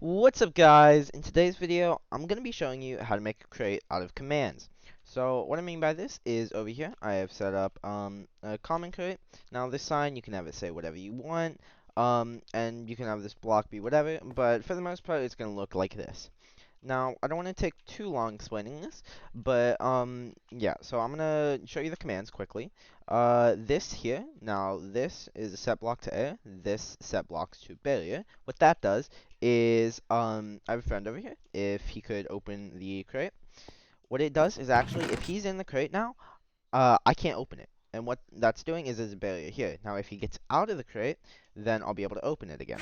What's up, guys? In today's video, I'm going to be showing you how to make a crate out of commands. So what I mean by this is over here, I have set up a common crate. Now this sign, you can have it say whatever you want, and you can have this block be whatever, but for the most part, it's going to look like this. Now, I don't want to take too long explaining this, but yeah, so I'm going to show you the commands quickly. This here, now this is a set block to air, this set blocks to barrier. What that does is, I have a friend over here, if he could open the crate, what it does is actually, if he's in the crate now, I can't open it. And what that's doing is there's a barrier here. Now, if he gets out of the crate, then I'll be able to open it again.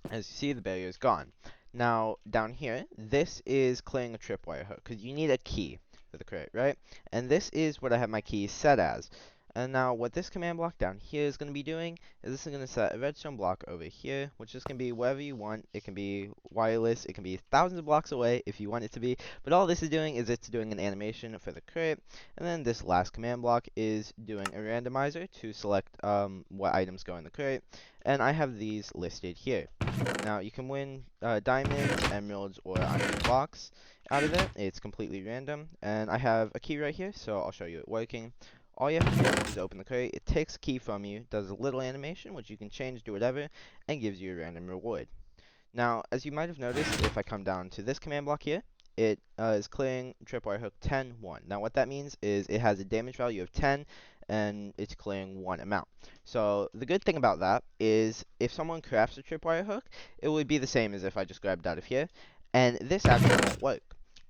As you see, the barrier is gone. Now, down here, this is clearing a tripwire hook, because you need a key for the crate, right? And this is what I have my key set as. And now, what this command block down here is going to be doing is this is going to set a redstone block over here, which is going to be wherever you want. It can be wireless, it can be thousands of blocks away if you want it to be. But all this is doing is it's doing an animation for the crate. And then this last command block is doing a randomizer to select what items go in the crate. And I have these listed here. Now, you can win diamonds, emeralds, or iron blocks out of it. It's completely random. And I have a key right here, so I'll show you it working. All you have to do is open the crate. It takes a key from you, does a little animation, which you can change, do whatever, and gives you a random reward. Now, as you might have noticed, if I come down to this command block here, it is clearing tripwire hook 10-1. Now, what that means is it has a damage value of 10, and it's clearing 1 amount. So, the good thing about that is if someone crafts a tripwire hook, it would be the same as if I just grabbed out of here, and this actually won't work.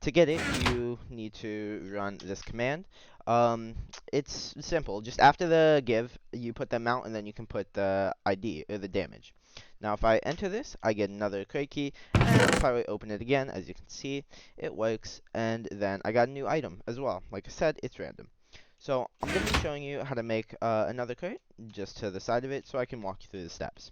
To get it, you need to run this command. It's simple. Just after the give, you put the amount, and then you can put the ID, or the damage. Now, if I enter this, I get another crate key, and if I open it again, as you can see, it works, and then I got a new item as well. Like I said, it's random. So, I'm going to be showing you how to make another crate, just to the side of it, so I can walk you through the steps.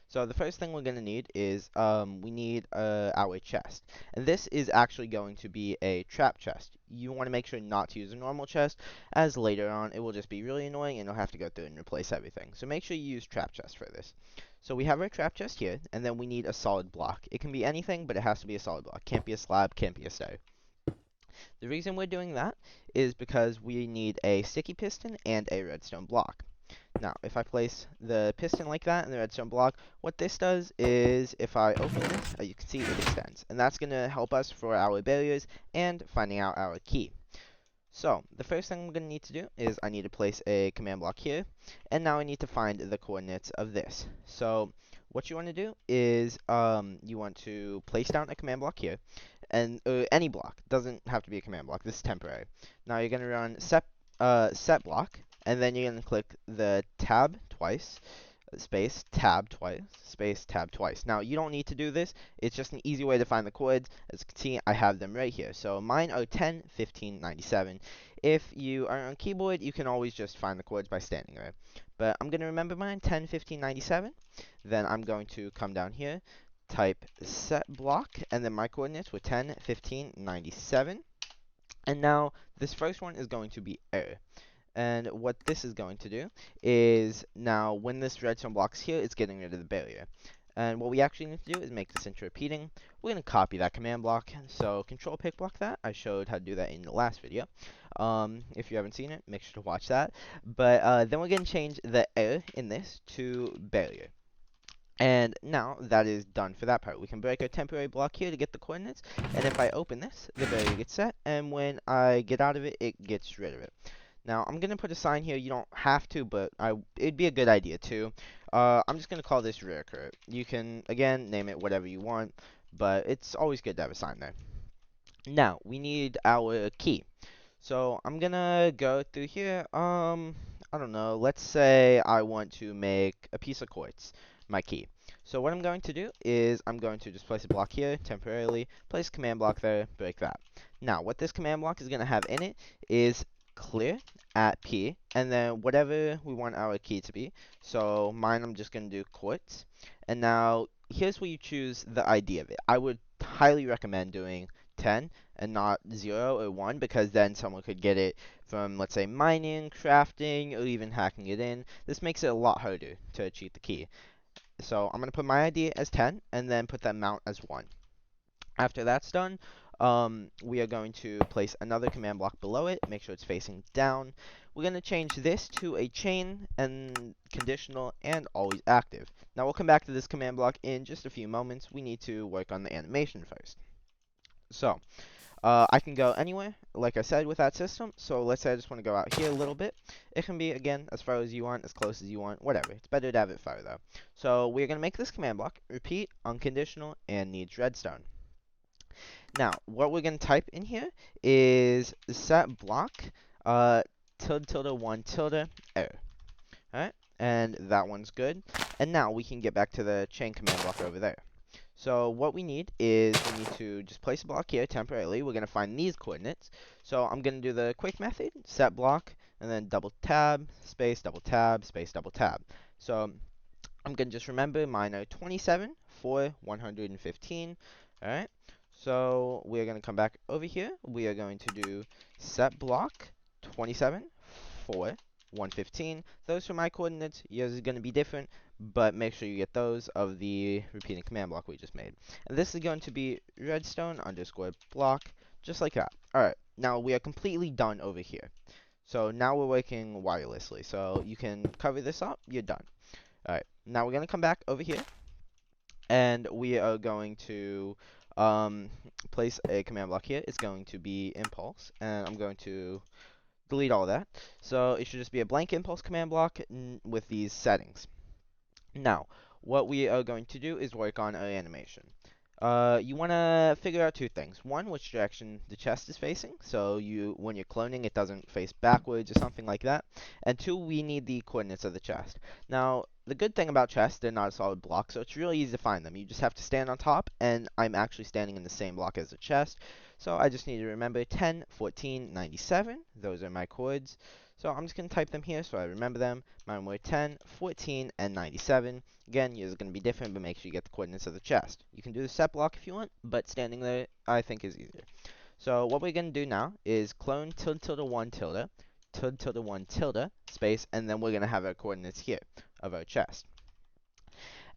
So, the first thing we're going to need is, we need our chest. And this is actually going to be a trap chest. You want to make sure not to use a normal chest, as later on it will just be really annoying and you'll have to go through and replace everything. So make sure you use trap chest for this. So we have our trap chest here, and then we need a solid block. It can be anything, but it has to be a solid block. Can't be a slab, can't be a stair. The reason we're doing that is because we need a sticky piston and a redstone block. Now, if I place the piston like that and the redstone block, what this does is if I open this, you can see it extends. And that's going to help us for our barriers and finding out our key. So, the first thing I'm going to need to do is I need to place a command block here. And now I need to find the coordinates of this. So, what you want to do is you want to place down a command block here. And any block. Doesn't have to be a command block. This is temporary. Now you're going to run set block. And then you're going to click the tab twice, space, tab twice, space, tab twice. Now, you don't need to do this. It's just an easy way to find the chords. As you can see, I have them right here. So, mine are 10, 15, 97. If you are on keyboard, you can always just find the chords by standing there. But I'm going to remember mine, 10, 15, 97. Then I'm going to come down here, type set block, and then my coordinates were 10, 15, 97. And now, this first one is going to be error. And what this is going to do is now when this redstone block's here, it's getting rid of the barrier. And what we actually need to do is make this into repeating. We're going to copy that command block. So control pick block that. I showed how to do that in the last video. If you haven't seen it, make sure to watch that. But then we're going to change the error in this to barrier. And now that is done for that part. We can break our temporary block here to get the coordinates. And if I open this, the barrier gets set. And when I get out of it, it gets rid of it. Now, I'm going to put a sign here. You don't have to, but it'd be a good idea, too. I'm just going to call this rear curve. You can, again, name it whatever you want, but it's always good to have a sign there. Now, we need our key. So, I'm going to go through here. I don't know. Let's say I want to make a piece of quartz my key. So, what I'm going to do is I'm going to just place a block here temporarily, place a command block there, break that. Now, what this command block is going to have in it is clear at P, and then whatever we want our key to be. So mine, I'm just going to do quartz. And now here's where you choose the ID of it. I would highly recommend doing 10 and not 0 or 1, because then someone could get it from, let's say, mining, crafting, or even hacking it in. This makes it a lot harder to cheat the key. So I'm going to put my ID as 10 and then put that mount as 1. After that's done, we are going to place another command block below it, make sure it's facing down. We're going to change this to a chain and conditional and always active. Now we'll come back to this command block in just a few moments. We need to work on the animation first. So I can go anywhere, like I said, with that system. So let's say I just want to go out here a little bit. It can be, again, as far as you want, as close as you want, whatever. It's better to have it far, though. So we're going to make this command block, repeat, unconditional, and needs redstone. Now, what we're going to type in here is set block tilde tilde 1 tilde error. Alright, and that one's good. And now we can get back to the chain command block over there. So what we need is we need to just place a block here temporarily. We're going to find these coordinates. So I'm going to do the quick method, set block, and then double tab, space, double tab, space, double tab. So I'm going to just remember mine are 27, 4, 115. Alright, so we're going to come back over here. We are going to do set block 27, 4, 115. Those are my coordinates. Yours is going to be different, but make sure you get those of the repeating command block we just made. And this is going to be redstone underscore block, just like that. Alright, now we are completely done over here. So now we're working wirelessly. So you can cover this up, you're done. Alright, now we're going to come back over here, and we are going to place a command block here. It's going to be impulse, and I'm going to delete all that. So it should just be a blank impulse command block with these settings. Now, what we are going to do is work on our animation. You want to figure out two things. One, which direction the chest is facing, so when you're cloning, it doesn't face backwards or something like that. And two, we need the coordinates of the chest. Now, the good thing about chests, they're not a solid block, so it's really easy to find them. You just have to stand on top, and I'm actually standing in the same block as the chest. So I just need to remember 10, 14, 97. Those are my chords. So I'm just going to type them here so I remember them. Mine were 10, 14, and 97. Again, yours is going to be different, but make sure you get the coordinates of the chest. You can do the set block if you want, but standing there I think is easier. So what we're going to do now is clone tilde tilde 1 tilde, tilde tilde 1 tilde, space, and then we're going to have our coordinates here of our chest.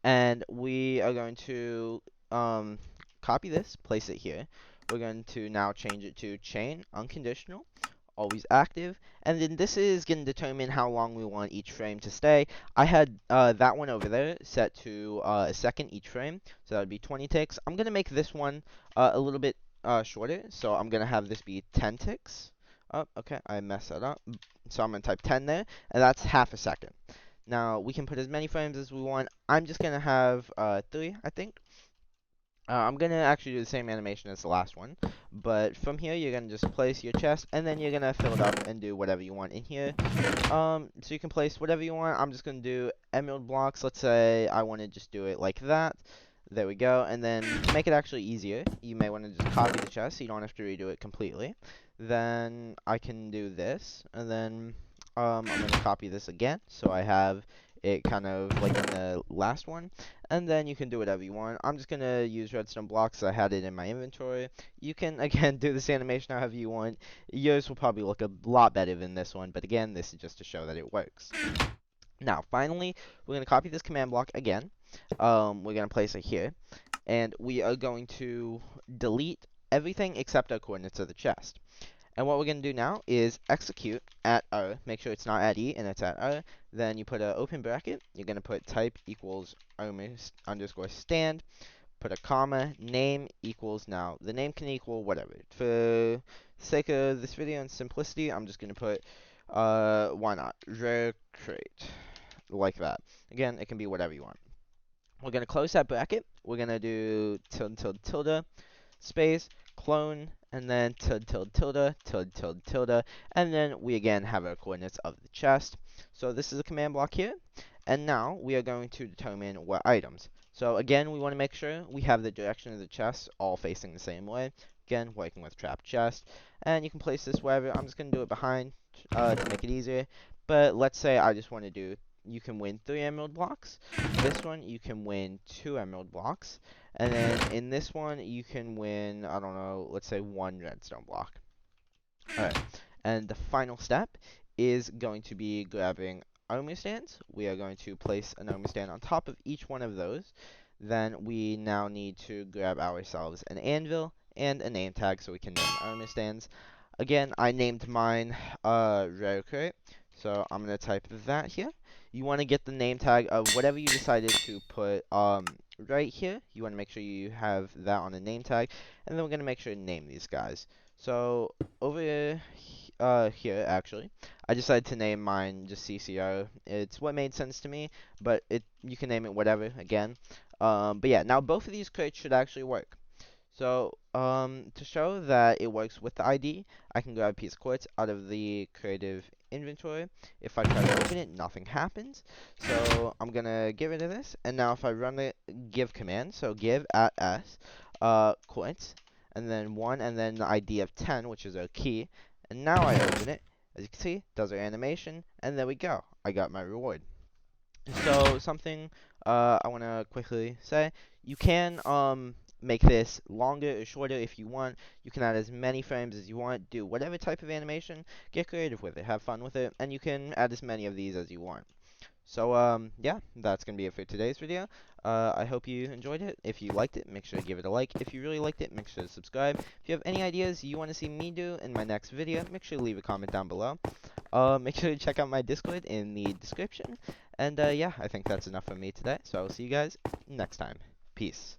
And we are going to copy this, place it here. We're going to now change it to chain, unconditional, always active, and then this is going to determine how long we want each frame to stay. I had that one over there set to a second each frame, so that would be 20 ticks. I'm going to make this one a little bit shorter, so I'm going to have this be 10 ticks. Oh, okay, I messed that up. So I'm going to type 10 there, and that's half a second. Now, we can put as many frames as we want. I'm just going to have 3, I think. I'm going to actually do the same animation as the last one, but from here you're going to just place your chest, and then you're going to fill it up and do whatever you want in here. So you can place whatever you want. I'm just going to do emerald blocks. Let's say I want to just do it like that. There we go. And then to make it actually easier, you may want to just copy the chest so you don't have to redo it completely. Then I can do this, and then I'm going to copy this again so I have it kind of like in the last one, and then you can do whatever you want. I'm just going to use redstone blocks. I had it in my inventory. You can, again, do this animation however you want. Yours will probably look a lot better than this one, but again, this is just to show that it works. Now, finally, we're going to copy this command block again. We're going to place it here, and we are going to delete everything except our coordinates of the chest. And what we're going to do now is execute at R. Make sure it's not at E and it's at R. Then you put an open bracket. You're going to put type equals underscore stand. Put a comma. Name equals now. The name can equal whatever. For the sake of this video and simplicity, I'm just going to put, why not? Rare crate. Like that. Again, it can be whatever you want. We're going to close that bracket. We're going to do tilde tilde tilde space clone, and then tilde tilde tilde tilde tilde tilde, and then we again have our coordinates of the chest. So this is a command block here, and now we are going to determine what items. So again, we want to make sure we have the direction of the chest all facing the same way. Again, working with trapped chest, and you can place this wherever. I'm just going to do it behind to make it easier, but let's say I just want to do, you can win 3 emerald blocks. This one, you can win 2 emerald blocks. And then in this one, you can win, I don't know, let's say 1 redstone block. Alright, and the final step is going to be grabbing armor stands. We are going to place an armor stand on top of each one of those. Then we now need to grab ourselves an anvil and a name tag so we can name armor stands. Again, I named mine rare crate, so I'm gonna type that here. You want to get the name tag of whatever you decided to put right here. You want to make sure you have that on the name tag, and then we're gonna make sure to name these guys. So over here actually, I decided to name mine just CCR. It's what made sense to me, but you can name it whatever again. But yeah, now both of these crates should actually work. So, to show that it works with the ID, I can grab a piece of quartz out of the creative inventory. If I try to open it, nothing happens. So, I'm gonna get rid of this, and now if I run the give command, so give at s, quartz, and then 1, and then the ID of 10, which is our key, and now I open it, as you can see, does our animation, and there we go. I got my reward. So something I want to quickly say, you can make this longer or shorter if you want. You can add as many frames as you want, do whatever type of animation, get creative with it, have fun with it, and you can add as many of these as you want. So yeah, that's going to be it for today's video. I hope you enjoyed it. If you liked it, make sure to give it a like. If you really liked it, make sure to subscribe. If you have any ideas you want to see me do in my next video, make sure to leave a comment down below. Make sure to check out my Discord in the description. And yeah, I think that's enough for me today. So I'll see you guys next time. Peace.